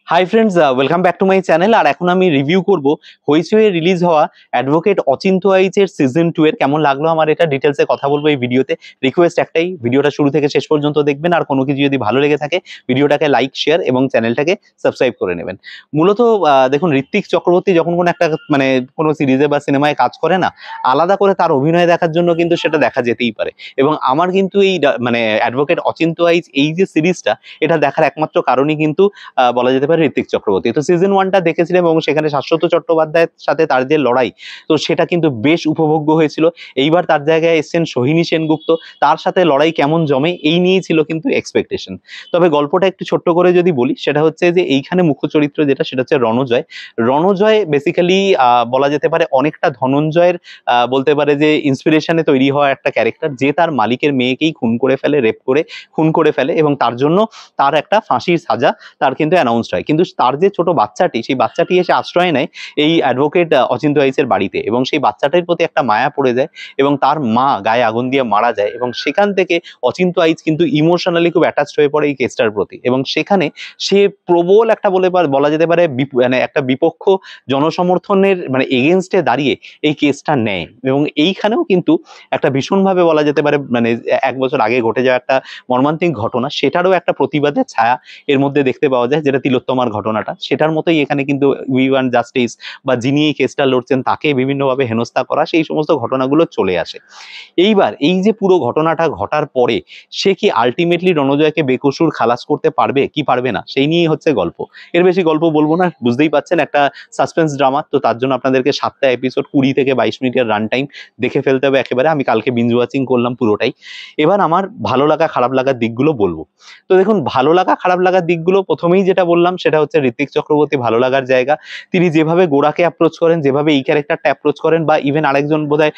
High friends, welcome back to my channel. আর এখন আমি রিভিউ করব হইচইয়ে রিলিজ হওয়া অ্যাডভোকেট অচিন্ত্য আইচের সিজন 2 এর কেমন লাগলো আমার, এটা ডিটেলসে কথা বলবো এই ভিডিওতে। রিকোয়েস্ট একটাই, ভিডিওটা শুরু থেকে শেষ পর্যন্ত দেখবেন, আর কোনো কিছু যদি ভালো লেগে থাকে ভিডিওটাকে লাইক, শেয়ার এবং চ্যানেলটাকে সাবস্ক্রাইব করে নেবেন। মূলত দেখুন, ঋত্বিক চক্রবর্তী যখন কোনো একটা মানে কোনো সিরিজে বা সিনেমায় কাজ করে না, আলাদা করে তার অভিনয় দেখার জন্য কিন্তু সেটা দেখা যেতেই পারে। এবং আমার কিন্তু এই মানে অ্যাডভোকেট অচিন্ত্য আইচ এই যে সিরিজটা, এটা দেখার একমাত্র কারণই কিন্তু বলা যেতে পারে ঋত্বিক চক্রবর্তী। তো সিজন 1টা দেখেছিলাম এবং সেখানে শাশ্বত চট্টোপাধ্যায়ের সাথে তার যে লড়াই, তো সেটা কিন্তু বেশ উপভোগ্য হয়েছিল। এইবার তার জায়গায় এসছেন সোহিনী সেনগুপ্ত, তার সাথে লড়াই কেমন জমে এই নিয়েই ছিল কিন্তু এক্সপেকটেশন। তবে গল্পটা একটু ছোট্ট করে যদি বলি, সেটা হচ্ছে যে এইখানে মুখ্য চরিত্র যেটা, সেটা হচ্ছে রণজয়। রণজয় বেসিক্যালি বলা যেতে পারে অনেকটা ধনঞ্জয়ের বলতে পারে যে ইন্সপিরেশনে তৈরি হওয়া একটা ক্যারেক্টার, যে তার মালিকের মেয়েকেই খুন করে ফেলে, রেপ করে খুন করে ফেলে, এবং তার জন্য তার একটা ফাঁসির সাজা তার কিন্তু অ্যানাউন্সড হয়। কিন্তু তার যে ছোট বাচ্চাটি, সেই বাচ্চাটি এসে আশ্রয় নেয় এই অ্যাডভোকেট অচিন্ত্য আইচের বাড়িতে, এবং সেই বাচ্চাটির প্রতি একটা মায়া পড়ে যায় এবং তার মা গায়ে আগুন দিয়ে মারা যায়। এবং সেখান থেকে অচিন্ত্য আইচ কিন্তু ইমোশনালি খুব অ্যাটাচড হয়ে পড়ে এই কেসটার প্রতি, এবং সেখানে সে প্রবল একটা বলা যেতে পারে মানে একটা বিপক্ষ জনসমর্থনের মানে এগেনস্টে দাঁড়িয়ে এই কেসটা নেয়। এবং এইখানেও কিন্তু একটা ভীষণভাবে বলা যেতে পারে মানে 1 বছর আগে ঘটে যাওয়া একটা মর্মান্তিক ঘটনা, সেটারও একটা প্রতিবাদের ছায়া এর মধ্যে দেখতে পাওয়া যায়, যেটা তিলোত্তমার ঘটনাটা, সেটার মতোই এখানে কিন্তু উই ওয়ান্ট জাস্টিস বা যিনি এই কেসটা লড়ছেন তাকে বিভিন্নভাবে হেনস্থা করা, সেই সমস্ত ঘটনাগুলো চলে আসে। এইবার এই যে পুরো ঘটনাটা ঘটার পরে সে কি আলটিমেটলি রণজয়কে বেকসুর খালাস করতে পারবে কি পারবে না, সেই নিয়েই হচ্ছে গল্প। এর বেশি গল্প বলবো না, বুঝতেই পাচ্ছেন একটা সাসপেন্স ড্রামা, তো তার জন্য আপনাদেরকে 7টা এপিসোড 20 থেকে 22 মিনিটের রান টাইম দেখে ফেলতে হবে একেবারে। আমি কালকে বিঞ্জ ওয়াচিং করলাম পুরোটাই। এবার আমার ভালো লাগা খারাপ লাগার দিকগুলো বলবো। তো দেখুন, ভালো লাগা খারাপ লাগার দিকগুলো প্রথমেই যেটা বললাম সেটা হচ্ছে ঋত্বিক চক্রবর্তী ভালো লাগার জায়গা। তিনি যেভাবে গোড়াকে অ্যাপ্রোচ করেন, যেভাবে এই ক্যারেক্টারটা অ্যাপ্রোচ করেন, বা ইভেন আরেকজন বোধহয়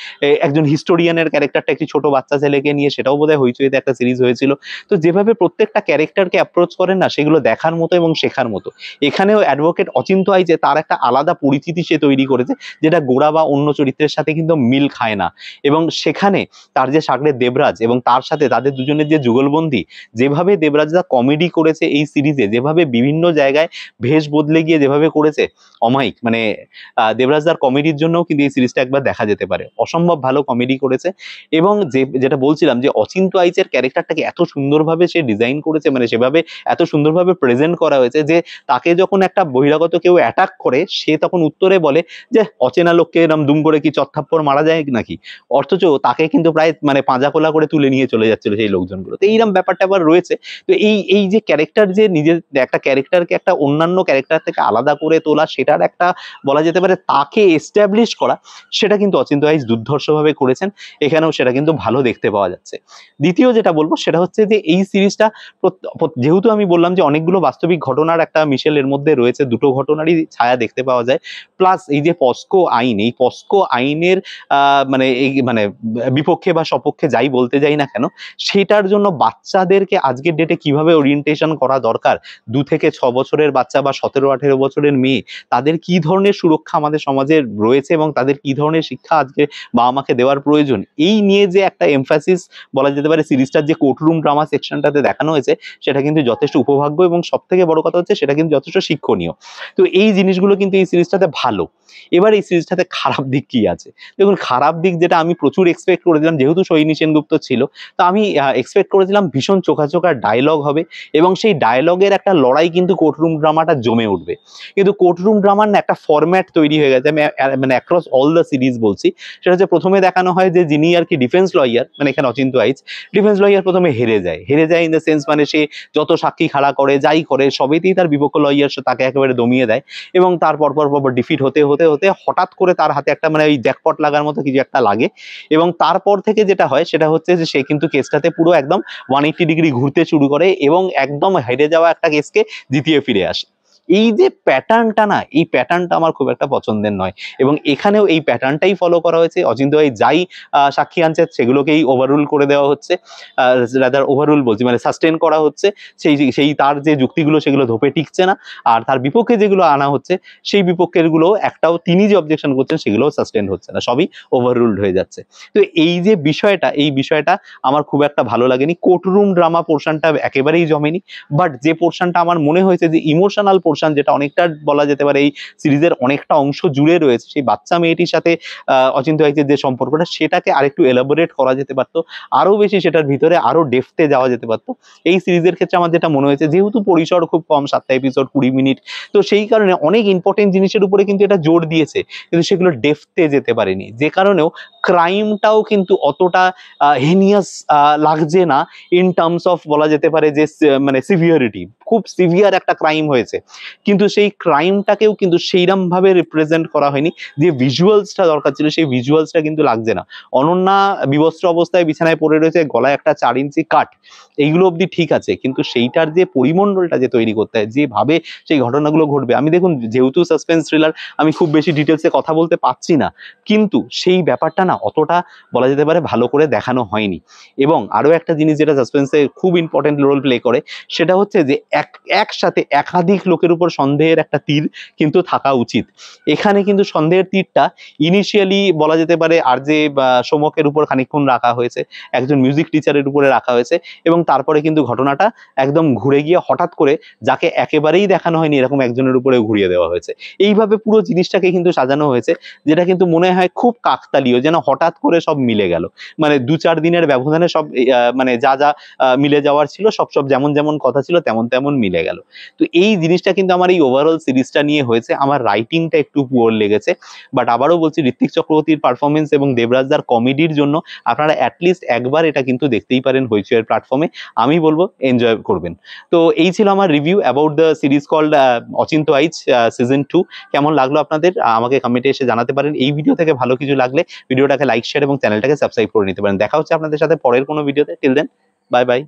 একজন হিস্টোরিয়ানের ক্যারেক্টারটা, একটি ছোট বাচ্চা ছেলেকে নিয়ে, সেটাও বোধহয় হইচইতে একটা সিরিজ হয়েছিল। তো যেভাবে প্রত্যেকটা ক্যারেক্টারকে অ্যাপ্রোচ করেন না, সেগুলো দেখার মতো এবং শেখার মতো। এখানেও অ্যাডভোকেট অচিন্ত্য আইচ যে তার একটা আলাদা পরিচিতি সে তৈরি করেছে, যেটা গোড়া বা অন্য চরিত্রের সাথে কিন্তু মিল খায় না। এবং সেখানে তার যে সাগরে দেবরাজ এবং তার সাথে তাদের দুজনের যে যুগলবন্দি, যেভাবে দেবরাজদা কমেডি করেছে এই সিরিজে, যেভাবে বিভিন্ন জায়গায় ভেষ বদলে গিয়ে যেভাবে করেছে অমায়িক, মানে দেবরাজদার কমেডির জন্যও কিন্তু এই সিরিজটা একবার দেখা যেতে পারে। অসম্ভব ভালো কমেডি করেছে। এবং যেটা বলছিলাম যে অচিন্ত্য আইচের ক্যারেক্টারটাকে এত সুন্দরভাবে সে ডিজাইন করেছে, মানে সেভাবে এত সুন্দরভাবে প্রেজেন্ট করা হয়েছে যে তাকে যখন একটা বহিরাগত কেউ অ্যাটাক করে, সে তখন উত্তরে বলে যে অচেনা লোককে এরম দুম করে কি চত্থাপ্পড় মারা যায় নাকি, অথচ তাকে কিন্তু প্রায় মানে পাঁজাকোলা করে তুলে নিয়ে চলে যাচ্ছিল সেই লোকজনগুলো। তো এইরকম ব্যাপারটা আবার রয়েছে। তো এই যে ক্যারেক্টার, যে নিজের একটা ক্যারেক্টারকে একটা অন্যান্য ক্যারেক্টার থেকে আলাদা করে তোলা, সেটার একটা বলা যেতে পারে তাকে এস্টাবলিশ করা, সেটা কিন্তু অচিন্ত্য আইচ দুর্ধর্ষভাবে করেছেন। এখানেও সেটা কিন্তু ভালো দেখতে পাওয়া যাচ্ছে। দ্বিতীয় যেটা বলবো সেটা হচ্ছে যে এই সিরিজটা যেহেতু আমি বললাম যে অনেকগুলো বাস্তবিক ঘটনার একটা মিশেল এর মধ্যে রয়েছে, দুটো ঘটনারই ছায়া দেখতে পাওয়া যায়। প্লাস এই যে পস্কো আইন, এই পস্কো আইনের মানে এই মানে বিপক্ষে বা সপক্ষে যাই বলতে যাই না কেন, সেটার জন্য বাচ্চাদেরকে আজকের ডেটে কিভাবে ওরিয়েন্টেশন করা দরকার, 2 থেকে 6 বছরের বাচ্চা বা 17-18 বছরের মেয়ে, তাদের কি ধরনের সুরক্ষা আমাদের সমাজে রয়েছে এবং তাদের কি ধরনের শিক্ষা আজকে বাবা মাকে দেওয়ার প্রয়োজন, এই নিয়ে যে একটা এমফাসিস বলা যেতে পারে সিরিজটার যে কোর্টরুম ড্রামা সেকশনটাতে দেখানো হয়েছে, সেটা কিন্তু যথেষ্ট উপভাগ্য, এবং সব থেকে বড় কথা হচ্ছে সেটা কিন্তু যথেষ্ট শিক্ষণীয়। তো এই জিনিসগুলো কিন্তু এই সিরিজটাতে ভালো। এবার এই সিরিজটাতে খারাপ দিক কি আছে? দেখুন, খারাপ দিক যেটা আমি প্রচুর এক্সপেক্ট করেছিলাম, যেহেতু সোহিনী সেনগুপ্ত ছিল, তো আমি এক্সপেক্ট করেছিলাম ভীষণ চোখা ডায়লগ হবে, এবং সেই ডায়লগের একটা লড়াই কিন্তু কোর্টরুম ড্রামাটা জমে উঠবে। কিন্তু কোর্টরুম ড্রামার না একটা ফরম্যাট তৈরি হয়ে গেছে, আমি মানে অ্যাক্রস অল দ্য সিরিজ বলছি। সেটা হচ্ছে প্রথমে দেখানো হয় যে যিনি আর কি ডিফেন্স লয়ার, মানে এখানে অচিন্ত্য আইচ ডিফেন্স লয়ার, প্রথমে হেরে যায় ইন দ্য সেন্স, মানে সে যত সাক্ষী খাড়া করে যাই করে সবেতেই তার বিপক্ষ লয়ার তাকে একেবারে দমিয়ে দেয়। এবং তার পর ডিফিট হতে হতে হতে হঠাৎ করে তার হাতে একটা মানে ওই জ্যাকপট লাগার মতো কিছু একটা লাগে, এবং তারপর থেকে যেটা হয় সেটা হচ্ছে যে সে কিন্তু কেসটাতে পুরো একদম 180 ডিগ্রি ঘুরতে শুরু করে এবং একদম হেরে যাওয়া একটা কেসকে জিতিয়ে ফিরে আসে। এই যে প্যাটার্নটা না, এই প্যাটার্নটা আমার খুব একটা পছন্দের নয়, এবং এখানেও এই প্যাটার্নটাই ফলো করা হয়েছে। অচিন্ত্য ভাই যাই সাক্ষী আনছে সেগুলোকেই ওভাররুল করে দেওয়া হচ্ছে, রাদার ওভাররুল বলছি মানে সাস্টেন করা হচ্ছে। সেই তার যে যুক্তিগুলো সেগুলো ধোপে টিকছে না, আর তার বিপক্ষে যেগুলো আনা হচ্ছে সেই বিপক্ষের গুলো একটাও তিনি যে অবজেকশন করছেন সেগুলোও সাস্টেন হচ্ছে না, সবই ওভাররুলড হয়ে যাচ্ছে। তো এই যে বিষয়টা, এই বিষয়টা আমার খুব একটা ভালো লাগেনি। কোর্টরুম ড্রামা পোর্শনটা একেবারেই জমেনি, বাট যে পোর্শনটা আমার মনে হয়েছে যে ইমোশনাল পোর্শন ইমোশন যেটা অনেকটা বলা যেতে পারে এই সিরিজের অনেকটা অংশ জুড়ে রয়েছে, সেই বাচ্চা মেয়েটির সাথে অচিন্ত্য আইচের যে সম্পর্কটা সেটাকে আরেকটু এলাবোরেট করা যেতে পারতো, আরো বেশি সেটার ভিতরে আরো ডেপথে যাওয়া যেতে পারতো। এই সিরিজের ক্ষেত্রে আমার যেটা মনে হয়েছে, যেহেতু পরিসর খুব কম, 7টা এপিসোড 20 মিনিট, তো সেই কারণে অনেক ইম্পর্টেন্ট জিনিসের উপরে কিন্তু এটা জোর দিয়েছে, কিন্তু সেগুলো ডেপথে যেতে পারেনি, যে কারণেও ক্রাইমটাও কিন্তু অতটা হেনিয়াস লাগছে না ইন টার্মস অফ বলা যেতে পারে যে মানে সিভিয়ারিটি, খুব সিভিয়ার একটা ক্রাইম হয়েছে, কিন্তু সেই ক্রাইমটাকেও কিন্তু সেইরকম ভাবে রিপ্রেজেন্ট করা হয়নি, যে ভিজুয়ালসটা দরকার ছিল সেই ভিজুয়ালসটা কিন্তু লাগছে না। অনন্যা বিবস্ত্র অবস্থায় বিছানায় পড়ে রয়েছে, গলায় একটা 4 ইঞ্চি কাট, এইগুলো অবধি ঠিক আছে, কিন্তু সেইটার যে পরিমণ্ডলটা যে তৈরি করতে হয়, যেভাবে সেই ঘটনাগুলো ঘটবে, আমি দেখুন যেহেতু সাসপেন্স থ্রিলার আমি খুব বেশি ডিটেলসে কথা বলতে পারছি না, কিন্তু সেই ব্যাপারটা না অতটা বলা যেতে পারে ভালো করে দেখানো হয়নি। এবং আরো একটা জিনিস যেটা সাসপেন্সে খুব ইম্পর্টেন্ট রোল প্লে করে, সেটা হচ্ছে যে একসাথে একাধিক লোকের উপর সন্দেহের একটা তীর কিন্তু থাকা উচিত। এখানে কিন্তু সন্দেহের তীরটা ইনিশিয়ালি বলা যেতে পারে আর যে সমকের উপর খানিকক্ষণ রাখা হয়েছে, একজন মিউজিক টিচারের উপরে রাখা হয়েছে, এবং তারপরে কিন্তু ঘটনাটা একদম ঘুরে গিয়ে হঠাৎ করে যাকে একেবারেই দেখানো হয়নি এরকম একজনের উপরে ঘুরিয়ে দেওয়া হয়েছে। এইভাবে পুরো জিনিসটাকে কিন্তু সাজানো হয়েছে, যেটা কিন্তু মনে হয় খুব কাকতালীয়, যেন হঠাৎ করে সব মিলে গেল, মানে 2-4 দিনের ব্যবধানে সব মানে যা যা মিলে যাওয়ার ছিল সব সব যেমন যেমন কথা ছিল তেমন তেমন মিলে গেল। তো এই জিনিসটা কিন্তু আমার এই ওভারঅল সিরিজটা নিয়ে হয়েছে। আমার রাইটিংটা একটু পুয়ার লেগেছে, বাট আবারও বলছি ঋত্বিক চক্রবর্তীর পারফরমেন্স এবং দেবরাজদার কমেডির জন্য আপনারা অ্যাটলিস্ট একবার এটা কিন্তু দেখতেই পারেন হইচইয়ের প্ল্যাটফর্মে, আমি বলবো এনজয় করবেন। তো এই ছিল আমার review about the series called Achintya Aich season 2। কেমন লাগলো আপনাদের আমাকে কমেন্টে এসে জানাতে পারেন। এই ভিডিও থেকে ভালো কিছু লাগলে ভিডিওটাকে লাইক, শেয়ার এবং চ্যানেলটাকে সাবস্ক্রাইব করে নিতে পারেন। দেখা হচ্ছে আপনাদের সাথে পরের কোনো ভিডিওতে। Till then, bye by.